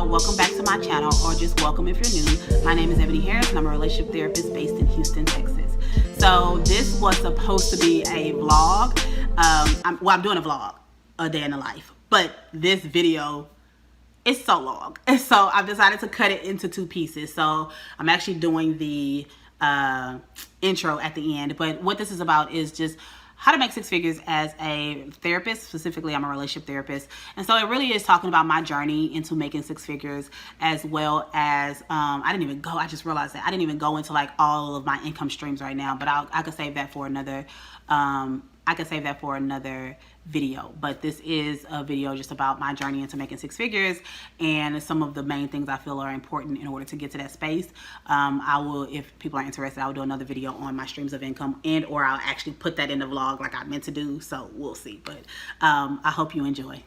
y'all, welcome back to my channel, or just welcome if you're new. My name is Eboni Harris and I'm a relationship therapist based in Houston, Texas. So this was supposed to be a vlog. I'm doing a vlog, a day in the life, but this video is so long, and so I've decided to cut it into two pieces. So I'm actually doing the intro at the end, but what this is about is just how to make six figures as a therapist. Specifically, I'm a relationship therapist, and so it really is talking about my journey into making six figures, as well as I just realized that I didn't even go into like all of my income streams right now, but I could save that for another video. But this is a video just about my journey into making six figures and some of the main things I feel are important in order to get to that space. I will, if people are interested, I will do another video on my streams of income, and or I'll actually put that in the vlog like I meant to do, so we'll see. But I hope you enjoy.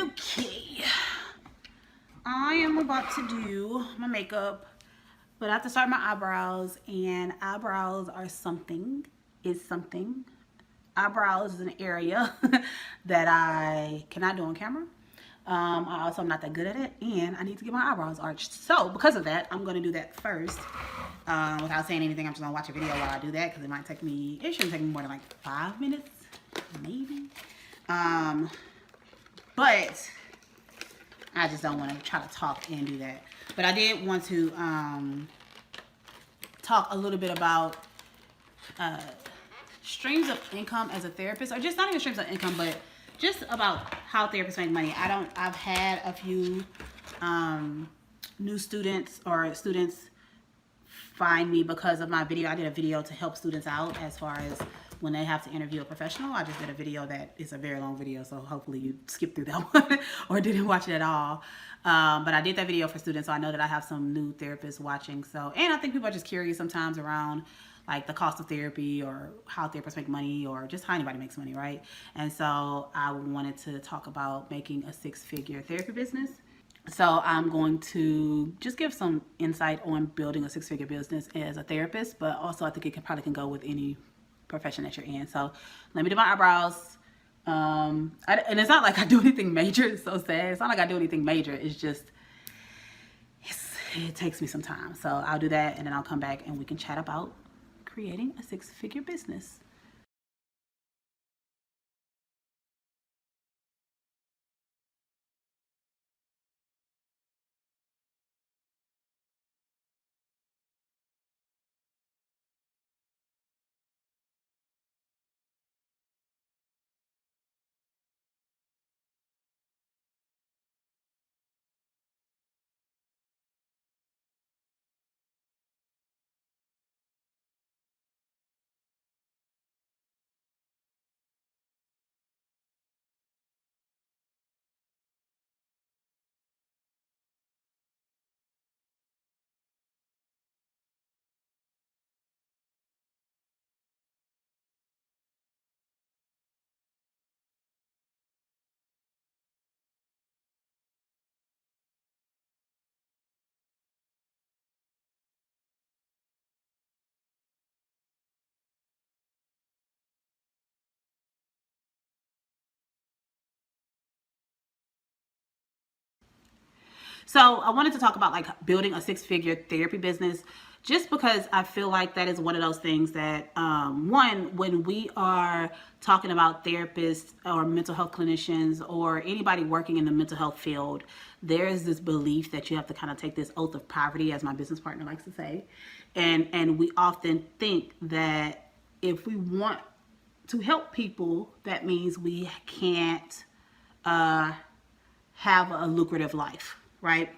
Okay, I am about to do my makeup, but I have to start my eyebrows, and eyebrows are something. Eyebrows is an area that I cannot do on camera. I also am not that good at it, and I need to get my eyebrows arched. So because of that, I'm going to do that first. Without saying anything, I'm just going to watch a video while I do that, because it shouldn't take me more than like 5 minutes, maybe. But I just don't want to try to talk and do that. But I did want to talk a little bit about streams of income as a therapist, or just not even streams of income, but just about how therapists make money. I've had a few new students, or students find me because of my video. I did a video to help students out as far as when they have to interview a professional. I just did a video that is a very long video, so hopefully you skipped through that one or didn't watch it at all. But I did that video for students, so I know that I have some new therapists watching. So, and I think people are just curious sometimes around like the cost of therapy, or how therapists make money, or just how anybody makes money, right? And so I wanted to talk about making a six-figure therapy business. So I'm going to just give some insight on building a six-figure business as a therapist, but also I think it probably can go with any profession that you're in. So let me do my eyebrows. And it's not like I do anything major. It's so sad. It's not like I do anything major. It's just, it takes me some time. So I'll do that, and then I'll come back and we can chat about creating a six-figure business. So I wanted to talk about like building a six-figure therapy business, just because I feel like that is one of those things that, one, when we are talking about therapists or mental health clinicians or anybody working in the mental health field, there is this belief that you have to kind of take this oath of poverty, as my business partner likes to say. And we often think that if we want to help people, that means we can't have a lucrative life. Right?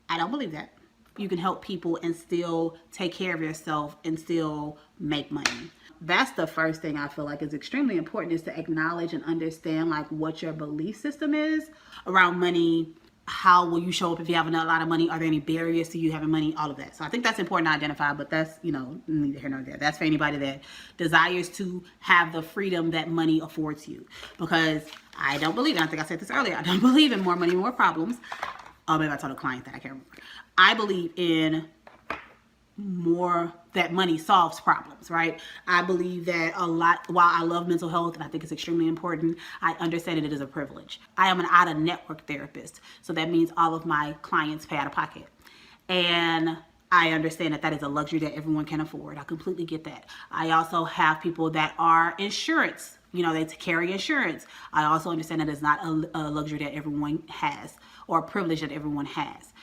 I don't believe that. You can help people and still take care of yourself and still make money. That's the first thing I feel like is extremely important, is to acknowledge and understand like what your belief system is around money. How will you show up if you have a lot of money? Are there any barriers to you having money? All of that. So I think that's important to identify, but that's, neither here nor there. That's for anybody that desires to have the freedom that money affords you. Because I don't believe, and I think I said this earlier, I don't believe in more money, more problems. Oh, maybe I told a client that, I can't remember. I believe in that money solves problems, right? I believe that a lot, while I love mental health and I think it's extremely important, I understand that it is a privilege. I am an out-of-network therapist, so that means all of my clients pay out of pocket. And I understand that that is a luxury that everyone can afford. I completely get that. I also have people that are insurance, they carry insurance. I also understand that it's not a luxury that everyone has, or a privilege that everyone has.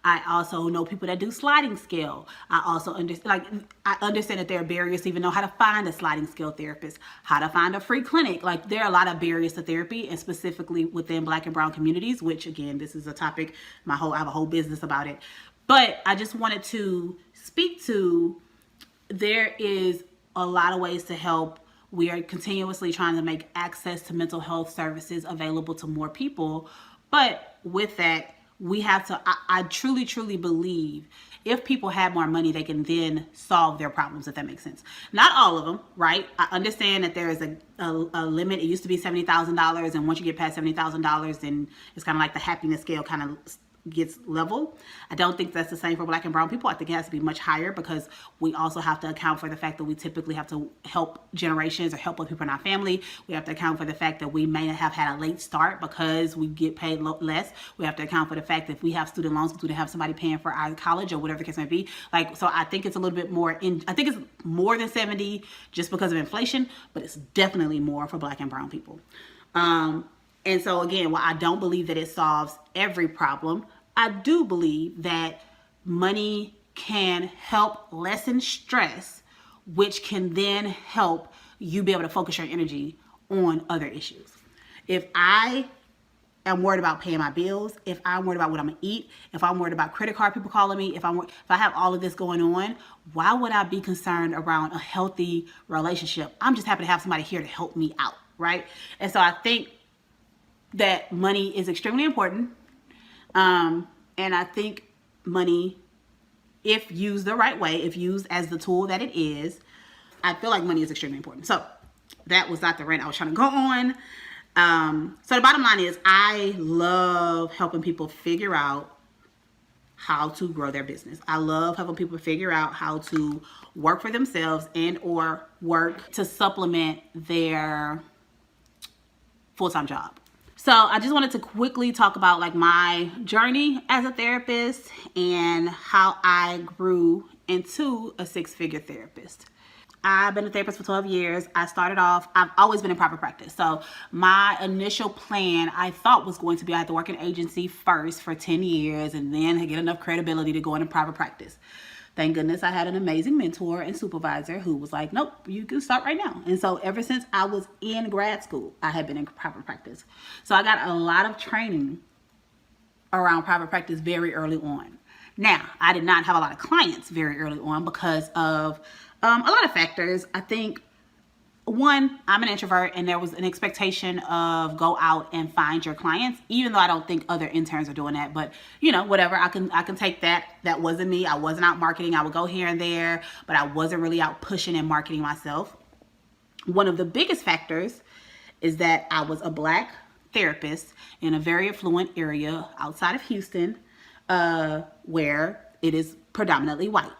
I also know people that do sliding scale. I also understand that there are barriers to even know how to find a sliding scale therapist, how to find a free clinic. There are a lot of barriers to therapy, and specifically within Black and brown communities, which again, this is a topic, I have a whole business about it. But I just wanted to speak to, there is a lot of ways to help. We are continuously trying to make access to mental health services available to more people. But with that, we have to, I truly, truly believe if people have more money, they can then solve their problems, if that makes sense. Not all of them, right? I understand that there is a limit. It used to be $70,000. And once you get past $70,000, then it's kind of like the happiness scale kind of gets level. I don't think that's the same for Black and brown people. I think it has to be much higher, because we also have to account for the fact that we typically have to help generations or help other people in our family. We have to account for the fact that we may have had a late start because we get paid less. We have to account for the fact that if we have student loans, we have somebody paying for our college or whatever the case may be. So I think it's a little bit more I think it's more than 70 just because of inflation, but it's definitely more for Black and brown people. And so again, while I don't believe that it solves every problem, I do believe that money can help lessen stress, which can then help you be able to focus your energy on other issues. If I am worried about paying my bills, if I'm worried about what I'm gonna eat, if I'm worried about credit card people calling me, if I have all of this going on, why would I be concerned around a healthy relationship? I'm just happy to have somebody here to help me out, right? And so I think that money is extremely important. And I think money, if used the right way, if used as the tool that it is, I feel like money is extremely important. So that was not the rant I was trying to go on. So the bottom line is, I love helping people figure out how to grow their business. I love helping people figure out how to work for themselves and or work to supplement their full-time job. So I just wanted to quickly talk about my journey as a therapist and how I grew into a 6-figure therapist. I've been a therapist for 12 years. I've always been in private practice. So my initial plan, I thought, was going to be I had to work in agency first for 10 years and then get enough credibility to go into private practice. Thank goodness I had an amazing mentor and supervisor who was like, nope, you can start right now. And so ever since I was in grad school, I had been in private practice. So I got a lot of training around private practice very early on. Now, I did not have a lot of clients very early on because of a lot of factors. I think, one, I'm an introvert, and there was an expectation of go out and find your clients, even though I don't think other interns are doing that. But whatever, I can take that. That wasn't me. I wasn't out marketing. I would go here and there, but I wasn't really out pushing and marketing myself. One of the biggest factors is that I was a Black therapist in a very affluent area outside of Houston, where it is predominantly white.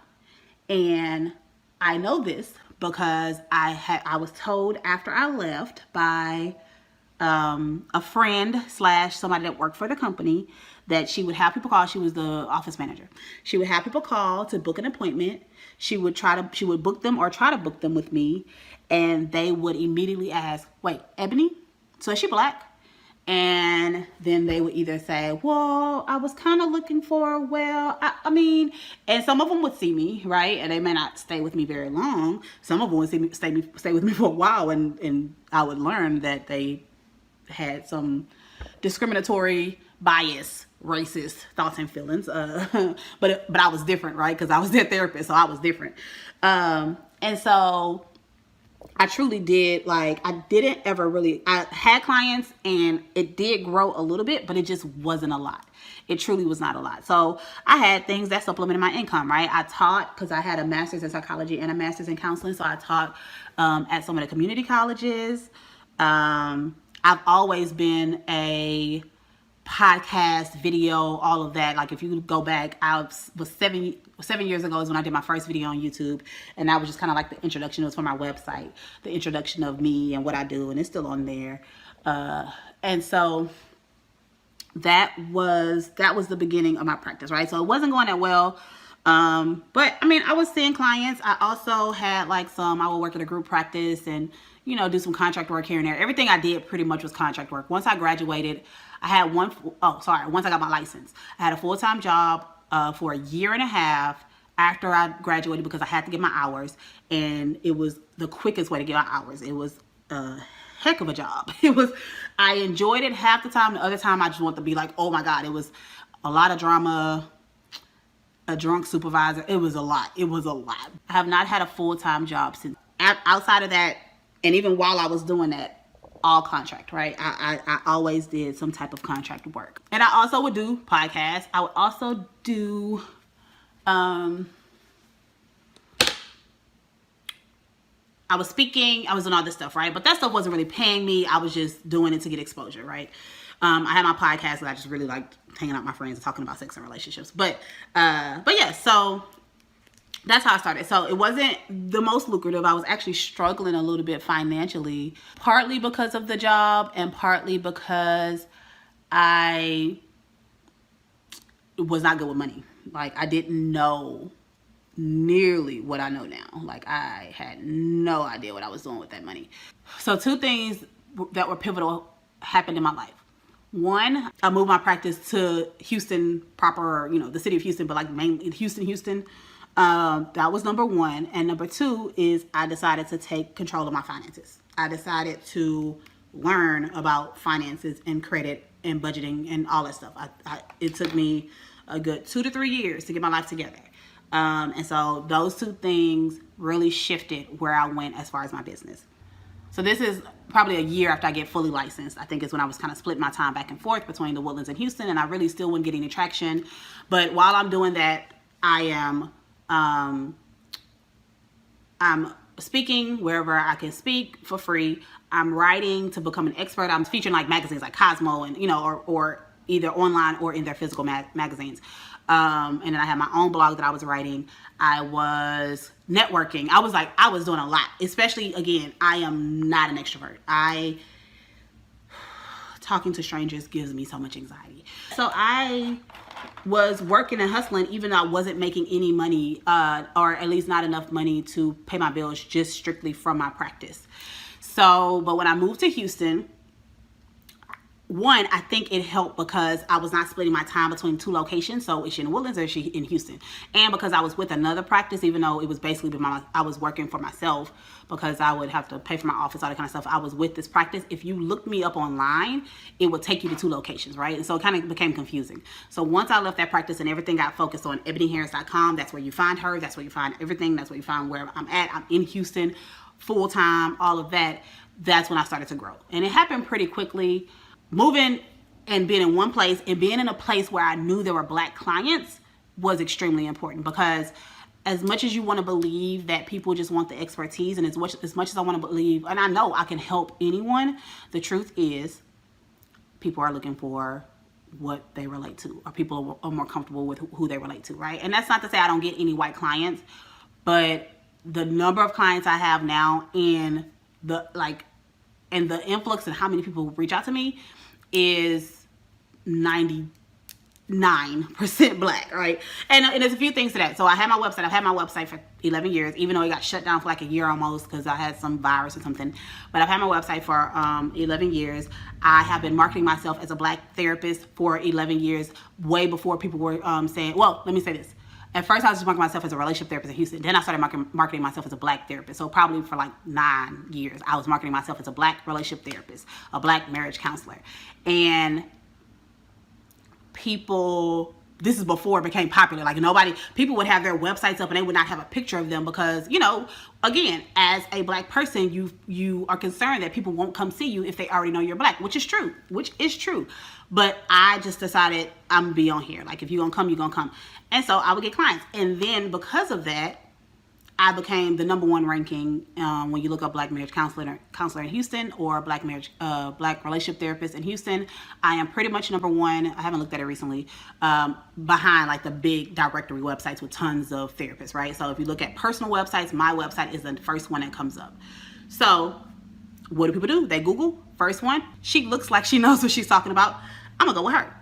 And I know this because I was told after I left by a friend / somebody that worked for the company that she would have people call. She was the office manager. She would have people call to book an appointment. She would book them or try to book them with me, and they would immediately ask, "Wait, Eboni? So is she Black?" And then they would either say, well, I was kind of looking for, I mean, and some of them would see me, right? And they may not stay with me very long. Some of them would stay with me for a while, and I would learn that they had some discriminatory, bias, racist thoughts and feelings. But I was different, right? Because I was their therapist, so I was different. And so I truly did, I had clients and it did grow a little bit, but it just wasn't a lot. It truly was not a lot. So I had things that supplemented my income, right? I taught, because I had a master's in psychology and a master's in counseling. So I taught at some of the community colleges. I've always been a podcast, video, all of that. If you go back, I was 7 years ago is when I did my first video on YouTube, and that was just kind of like the introduction. It was for my website, the introduction of me and what I do, and it's still on there. And so that was the beginning of my practice, right? So it wasn't going that well. But I mean, I was seeing clients. I also had like I would work at a group practice and, you know, do some contract work here and there. Everything I did pretty much was contract work. Once I graduated, I had once I got my license, I had a full-time job for a year and a half after I graduated because I had to get my hours, and it was the quickest way to get my hours. It was a heck of a job. I enjoyed it half the time. The other time I just wanted to be like, oh my God, it was a lot of drama, a drunk supervisor. It was a lot. I have not had a full-time job since. Outside of that, and even while I was doing that, all contract, right? I always did some type of contract work. And I also would do podcasts. I would also do, I was speaking, I was doing all this stuff, right? But that stuff wasn't really paying me. I was just doing it to get exposure, right? I had my podcast that I just really liked hanging out with my friends and talking about sex and relationships. But yeah, so that's how I started. So it wasn't the most lucrative. I was actually struggling a little bit financially, partly because of the job and partly because I was not good with money. Like, I didn't know nearly what I know now. Like, I had no idea what I was doing with that money. So 2 things that were pivotal happened in my life. One, I moved my practice to Houston proper, you know, the city of Houston, but like mainly Houston. That was number 1. And number 2 is I decided to take control of my finances. I decided to learn about finances and credit and budgeting and all that stuff. It took me a good 2 to 3 years to get my life together. And so those 2 things really shifted where I went as far as my business. So this is probably a year after I get fully licensed. I think is when I was kind of splitting my time back and forth between the Woodlands and Houston, and I really still wasn't getting any traction. But while I'm doing that, I'm speaking wherever I can speak for free. I'm writing to become an expert. I'm featuring like magazines like Cosmo and, you know, or either online or in their physical magazines. And then I had my own blog that I was writing. I was networking. I was doing a lot, especially, again, I am not an extrovert. Talking to strangers gives me so much anxiety. So I was working and hustling even though I wasn't making any money, or at least not enough money to pay my bills just strictly from my practice. So, but when I moved to Houston, one, I think it helped because I was not splitting my time between 2 locations. So is she in Woodlands or is she in Houston? And because I was with another practice, even though it was basically I was working for myself because I would have to pay for my office, all that kind of stuff. I was with this practice. If you looked me up online, it would take you to 2 locations, right? And so it kind of became confusing. So once I left that practice and everything got focused on eboniharris.com, that's where you find her. That's where you find everything. That's where you find where I'm at. I'm in Houston full time, all of that. That's when I started to grow. And it happened pretty quickly. Moving and being in one place and being in a place where I knew there were Black clients was extremely important, because as much as you want to believe that people just want the expertise, and as much as I want to believe, and I know I can help anyone, the truth is people are looking for what they relate to, or people are more comfortable with who they relate to, right? And that's not to say I don't get any white clients, but the number of clients I have now and the influx and how many people reach out to me is 99% Black, right? And there's a few things to that. So I had my website. I've had my website for 11 years, even though it got shut down for like a year almost because I had some virus or something. But I've had my website for 11 years. I have been marketing myself as a Black therapist for 11 years, way before people were saying, well, let me say this. At first, I was just marketing myself as a relationship therapist in Houston. Then I started marketing myself as a Black therapist. So probably for like 9 years, I was marketing myself as a Black relationship therapist, a Black marriage counselor. And people, this is before it became popular. Like people would have their websites up and they would not have a picture of them because, you know, again, as a Black person, you are concerned that people won't come see you if they already know you're Black, which is true. But I just decided I'm gonna be on here. Like, if you're gonna come, you're gonna come. And so I would get clients. And then because of that, I became the #1 ranking when you look up Black marriage counselor in Houston or Black relationship therapist in Houston. I am pretty much #1. I haven't looked at it recently. Behind like the big directory websites with tons of therapists, right? So if you look at personal websites, my website is the first one that comes up. So what do people do? They Google first one. She looks like she knows what she's talking about. I'm gonna go with her.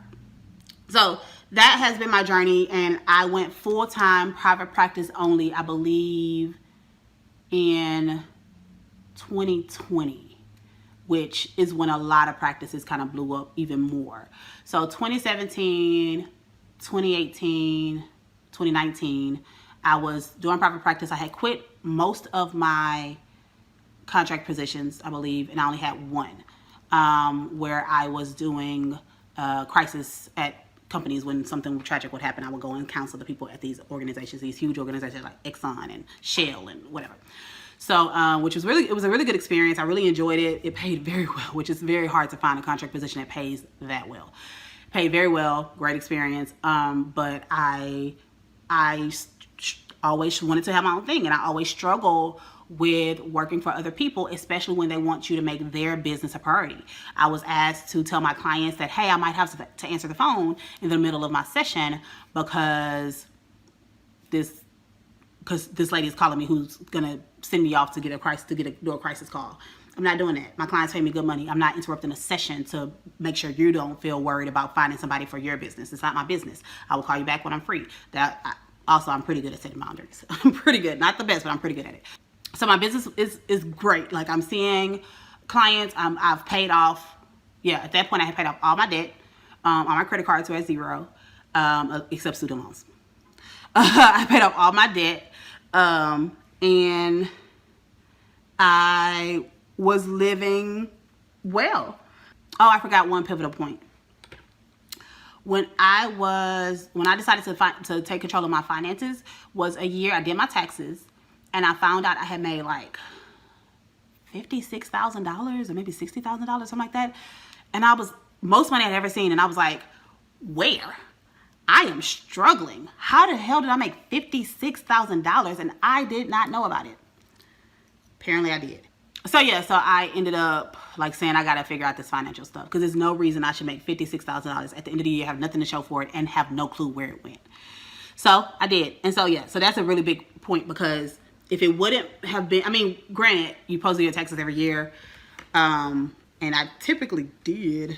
So that has been my journey, and I went full-time private practice only, I believe, in 2020, which is when a lot of practices kind of blew up even more. So 2017, 2018, 2019, I was doing private practice. I had quit most of my contract positions, I believe, and I only had one, where I was doing crisis at companies. When something tragic would happen, I would go and counsel the people at these organizations, these huge organizations like Exxon and Shell and whatever. So, which was it was a really good experience. I really enjoyed it. It paid very well, which is very hard to find a contract position that pays that well. Paid very well, great experience. But I always wanted to have my own thing, and I always struggle with working for other people, especially when they want you to make their business a priority. I was asked to tell my clients that, hey, I might have to answer the phone in the middle of my session because this lady is calling me who's gonna send me off to do a crisis call. I'm not doing that. My clients pay me good money. I'm not interrupting a session to make sure you don't feel worried about finding somebody for your business. It's not my business. I will call you back when I'm free. I'm pretty good at setting boundaries. I'm pretty good. Not the best, but I'm pretty good at it. So my business is great. Like, I'm seeing clients. I've paid off. Yeah, at that point I had paid off all my debt. All my credit cards were at zero, except student loans. I paid off all my debt, and I was living well. Oh, I forgot one pivotal point. When I decided to take control of my finances was a year I did my taxes, and I found out I had made like $56,000 or maybe $60,000, something like that. And I was most money I'd ever seen, and I was like, where? I am struggling. How the hell did I make $56,000 and I did not know about it? Apparently I did. So I ended up like saying I gotta figure out this financial stuff, because there's no reason I should make $56,000 at the end of the year, have nothing to show for it, and have no clue where it went. So I did. And so that's a really big point, because if it wouldn't have been, I mean, granted, you post your taxes every year, and I typically did,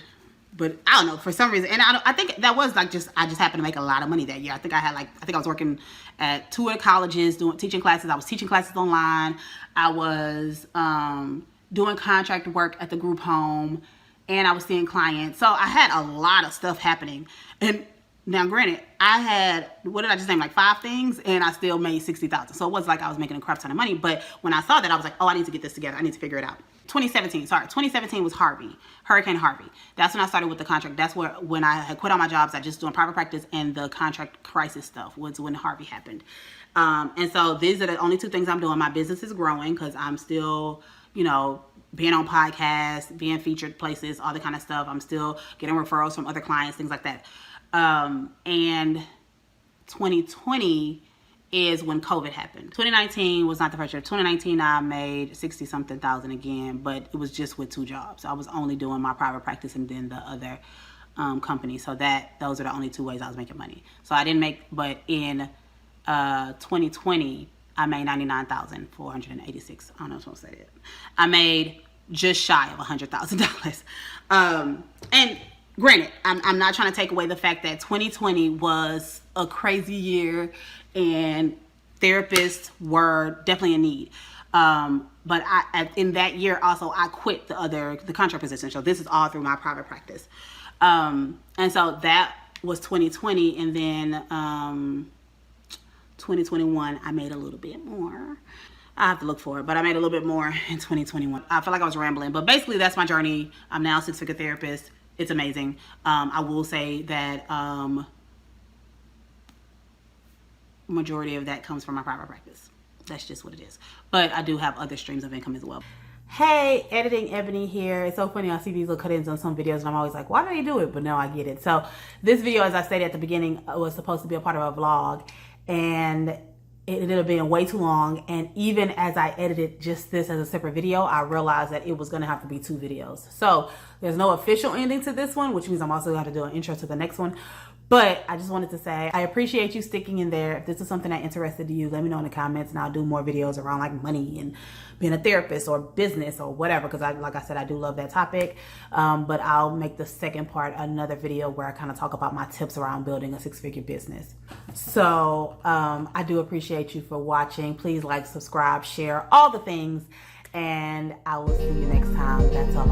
but I don't know, for some reason, and I think that was like I just happened to make a lot of money that year. I think I was working at 2 of the colleges teaching classes. I was teaching classes online. I was doing contract work at the group home, and I was seeing clients. So I had a lot of stuff happening. And now, granted, I had, what did I just name, like 5 things, and I still made $60,000. So it was like I was making a crap ton of money. But when I saw that, I was like, oh, I need to get this together. I need to figure it out. 2017 was Hurricane Harvey. That's when I started with the contract. That's when I had quit all my jobs. I just doing private practice, and the contract crisis stuff was when Harvey happened. And so these are the only 2 things I'm doing. My business is growing because I'm still, being on podcasts, being featured places, all that kind of stuff. I'm still getting referrals from other clients, things like that. And 2020 is when COVID happened. 2019 was not the first year. 2019, I made 60-something thousand again, but it was just with 2 jobs. I was only doing my private practice and then the other company. So those are the only 2 ways I was making money. So I didn't make, but in 2020, I made $99,486. I don't know if I'm supposed to say it. I made just shy of $100,000. And granted, I'm not trying to take away the fact that 2020 was a crazy year and therapists were definitely in need. But in that year also, I quit the contract position. So this is all through my private practice. And so that was 2020. And then 2021, I made a little bit more. I have to look for it, but I made a little bit more in 2021. I feel like I was rambling, but basically that's my journey. I'm now a 6-figure therapist. It's amazing. I will say that majority of that comes from my private practice. That's just what it is. But I do have other streams of income as well. Hey, editing Eboni here. It's so funny. I see these little cut-ins on some videos and I'm always like, why do they do it? But now I get it. So this video, as I stated at the beginning, was supposed to be a part of a vlog. And it ended up being way too long. And even as I edited just this as a separate video, I realized that it was going to have to be 2 videos. So there's no official ending to this one, which means I'm also going to do an intro to the next one. But I just wanted to say, I appreciate you sticking in there. If this is something that interested you, let me know in the comments, and I'll do more videos around like money and being a therapist or business or whatever, because like I said, I do love that topic. But I'll make the second part another video where I kind of talk about my tips around building a 6-figure business. So I do appreciate you for watching. Please like, subscribe, share, all the things, and I will see you next time. That's all.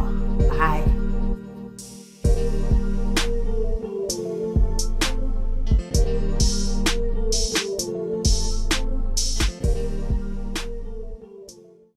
Bye.